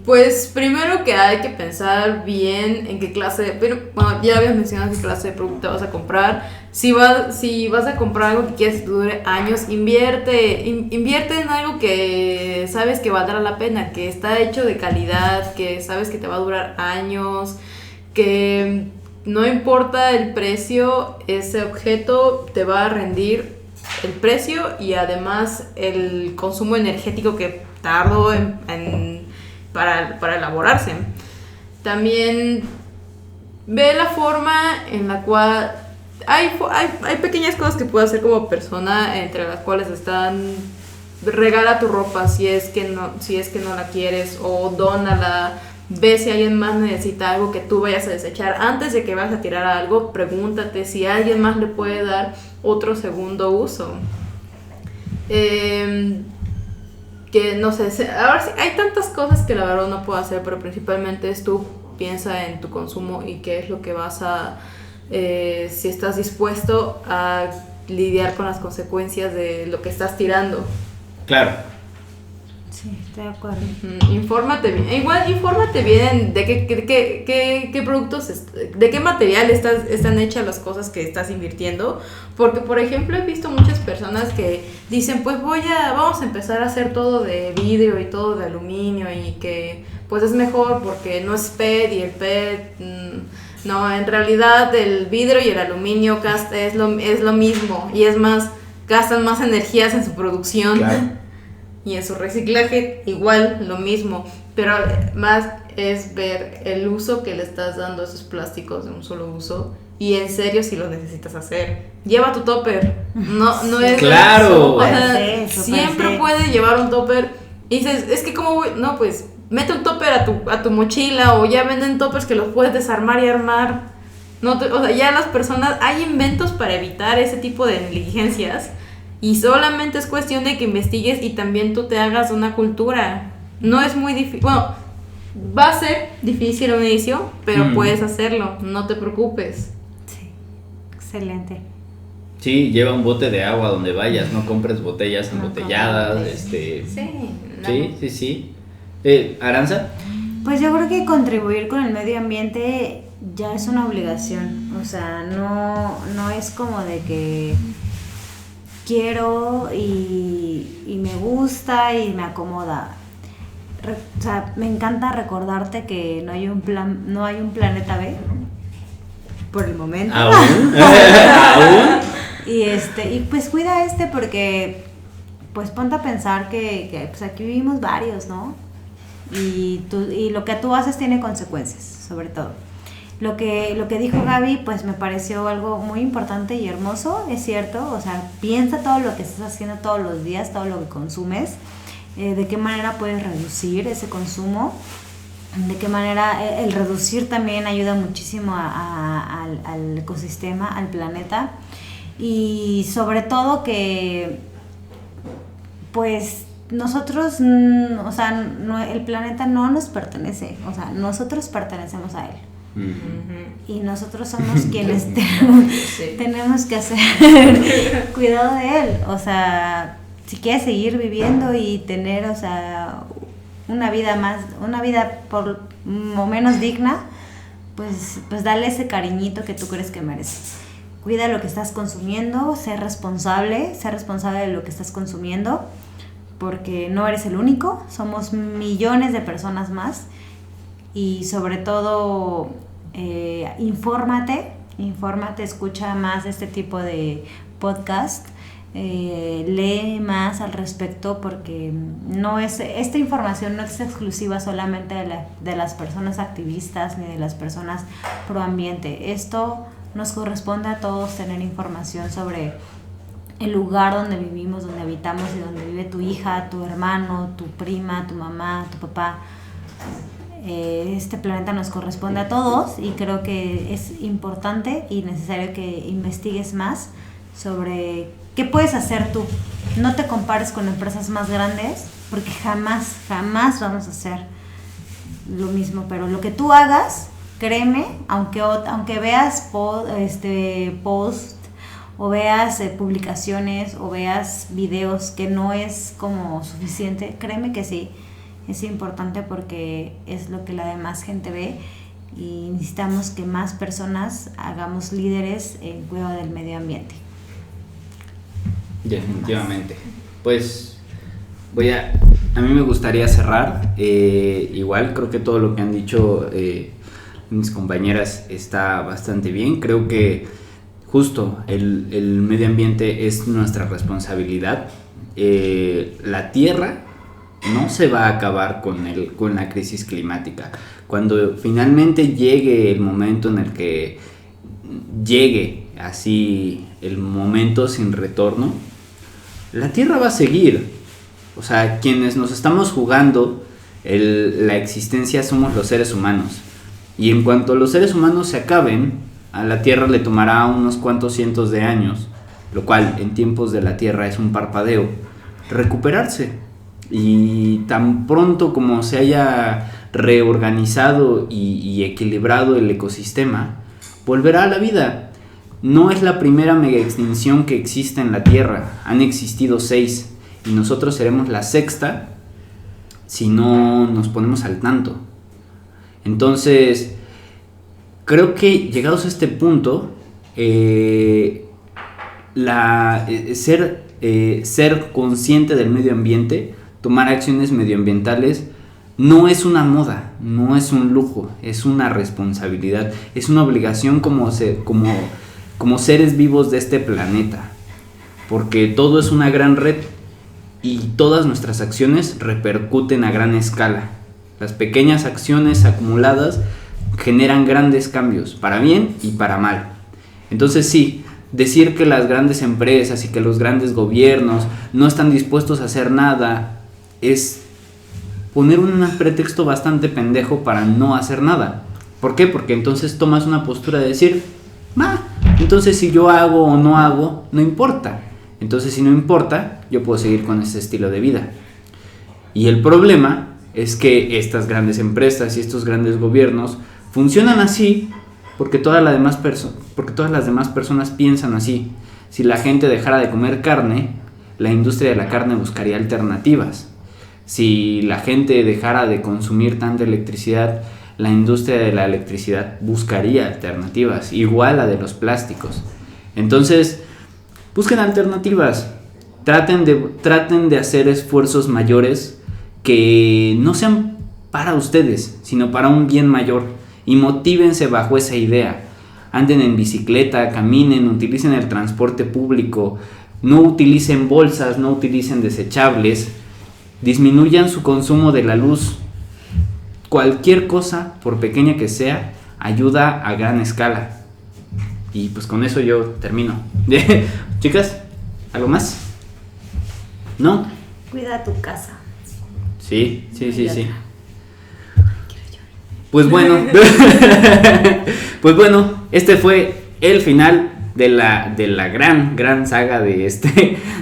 Pues primero que hay que pensar bien en qué clase, pero bueno, ya habías mencionado qué clase de producto vas a comprar. Si vas a comprar algo que quieres que dure años, invierte en algo que sabes que valdrá la pena, que está hecho de calidad, que sabes que te va a durar años, que no importa el precio, ese objeto te va a rendir el precio y además el consumo energético que tardó para elaborarse. También ve la forma en la cual hay pequeñas cosas que puedes hacer como persona, entre las cuales están: regala tu ropa si es que no la quieres, o dónala. Ve si alguien más necesita algo que tú vayas a desechar. Antes de que vayas a tirar algo, pregúntate si alguien más le puede dar otro segundo uso. Que no sé, ahora sí, hay tantas cosas que la verdad no puedo hacer, pero principalmente es tú piensa en tu consumo y qué es lo que vas a, si estás dispuesto a lidiar con las consecuencias de lo que estás tirando. Claro. Sí, estoy de acuerdo. Infórmate bien. Igual, infórmate bien de qué productos, de qué material están hechas las cosas que estás invirtiendo. Porque, por ejemplo, he visto muchas personas que dicen, pues vamos a empezar a hacer todo de vidrio y todo de aluminio y que pues es mejor porque no es PET y el PET... no, en realidad el vidrio y el aluminio es lo mismo y es más, gastan más energías en su producción. Claro. Y en su reciclaje igual lo mismo, pero más es ver el uso que le estás dando a esos plásticos de un solo uso y en serio si lo necesitas hacer. Lleva tu topper, no es... Claro. O sea, siempre puedes llevar un topper y dices, es que como voy, no, pues mete un topper a tu mochila, o ya venden toppers que los puedes desarmar y armar. No, o sea, ya las personas, hay inventos para evitar ese tipo de negligencias. Y solamente es cuestión de que investigues y también tú te hagas una cultura. No es muy difícil. Bueno, va a ser difícil al inicio, pero puedes hacerlo. No te preocupes. Sí, excelente. Sí, lleva un bote de agua donde vayas. No compres botellas embotelladas. Sí. ¿Aranza? Pues yo creo que contribuir con el medio ambiente ya es una obligación. O sea, no es como de que... quiero y me gusta y me acomoda. O sea, me encanta recordarte que no hay un planeta B por el momento. ¿Aún? Y pues cuida porque pues ponte a pensar que pues aquí vivimos varios, ¿no? Y lo que tú haces tiene consecuencias, sobre todo. Lo que dijo Gaby, pues me pareció algo muy importante y hermoso, es cierto. O sea, piensa todo lo que estás haciendo todos los días, todo lo que consumes, de qué manera puedes reducir ese consumo, de qué manera el reducir también ayuda muchísimo al ecosistema, al planeta, y sobre todo que pues nosotros, o sea, el planeta no nos pertenece, o sea, nosotros pertenecemos a él. Y nosotros somos quienes tenemos que hacer cuidado de él. O sea, si quieres seguir viviendo y tener, o sea, una vida por lo menos digna, pues dale ese cariñito que tú crees que mereces. Cuida lo que estás consumiendo, sé responsable de lo que estás consumiendo, porque no eres el único, somos millones de personas más. Y sobre todo, infórmate, escucha más de este tipo de podcast, lee más al respecto, porque esta información no es exclusiva solamente de las personas activistas ni de las personas pro ambiente. Esto nos corresponde a todos, tener información sobre el lugar donde vivimos, donde habitamos y donde vive tu hija, tu hermano, tu prima, tu mamá, tu papá. Este planeta nos corresponde a todos y creo que es importante y necesario que investigues más sobre qué puedes hacer tú. No te compares con empresas más grandes porque jamás vamos a hacer lo mismo, pero lo que tú hagas, créeme, aunque veas post o veas publicaciones o veas videos que no es como suficiente, créeme que sí. Es importante porque es lo que la demás gente ve y necesitamos que más personas hagamos líderes en cuidado del medio ambiente. Definitivamente. Pues a mí me gustaría cerrar. Igual creo que todo lo que han dicho mis compañeras está bastante bien. Creo que justo el medio ambiente es nuestra responsabilidad. La tierra no se va a acabar con la crisis climática. Cuando finalmente llegue el momento en el que llegue así el momento sin retorno, la Tierra va a seguir. O sea, quienes nos estamos jugando la existencia somos los seres humanos. Y en cuanto los seres humanos se acaben, a la Tierra le tomará unos cuantos cientos de años, lo cual en tiempos de la Tierra es un parpadeo, recuperarse. Y tan pronto como se haya reorganizado y equilibrado el ecosistema, volverá a la vida. No es la primera mega extinción que existe en la Tierra, han existido 6 y nosotros seremos la 6ª si no nos ponemos al tanto. Entonces, creo que llegados a este punto, ser consciente del medio ambiente, tomar acciones medioambientales, no es una moda, no es un lujo, es una responsabilidad, es una obligación como seres vivos de este planeta, porque todo es una gran red y todas nuestras acciones repercuten a gran escala. Las pequeñas acciones acumuladas generan grandes cambios, para bien y para mal. Entonces sí, decir que las grandes empresas y que los grandes gobiernos no están dispuestos a hacer nada es poner un pretexto bastante pendejo para no hacer nada. ¿Por qué? Porque entonces tomas una postura de decir, entonces si yo hago o no hago, no importa. Entonces si no importa, yo puedo seguir con ese estilo de vida. Y el problema es que estas grandes empresas y estos grandes gobiernos funcionan así porque todas las demás personas piensan así. Si la gente dejara de comer carne, la industria de la carne buscaría alternativas. Si la gente dejara de consumir tanta electricidad, la industria de la electricidad buscaría alternativas, igual a la de los plásticos. Entonces, busquen alternativas, traten de hacer esfuerzos mayores que no sean para ustedes, sino para un bien mayor, y motívense bajo esa idea. Anden en bicicleta, caminen, utilicen el transporte público, no utilicen bolsas, no utilicen desechables, disminuyan su consumo de la luz. Cualquier cosa, por pequeña que sea, ayuda a gran escala. Y pues con eso yo termino. Chicas, ¿algo más? ¿No? Cuida tu casa. Sí. Pues bueno, este fue el final de la gran saga de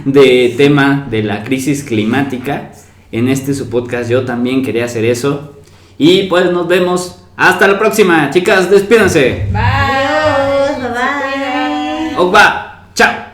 de tema de la crisis climática en su podcast. Yo también quería hacer eso. Y pues nos vemos. Hasta la próxima, chicas, despídanse. Bye. Adiós, bye bye. Ogba, chao.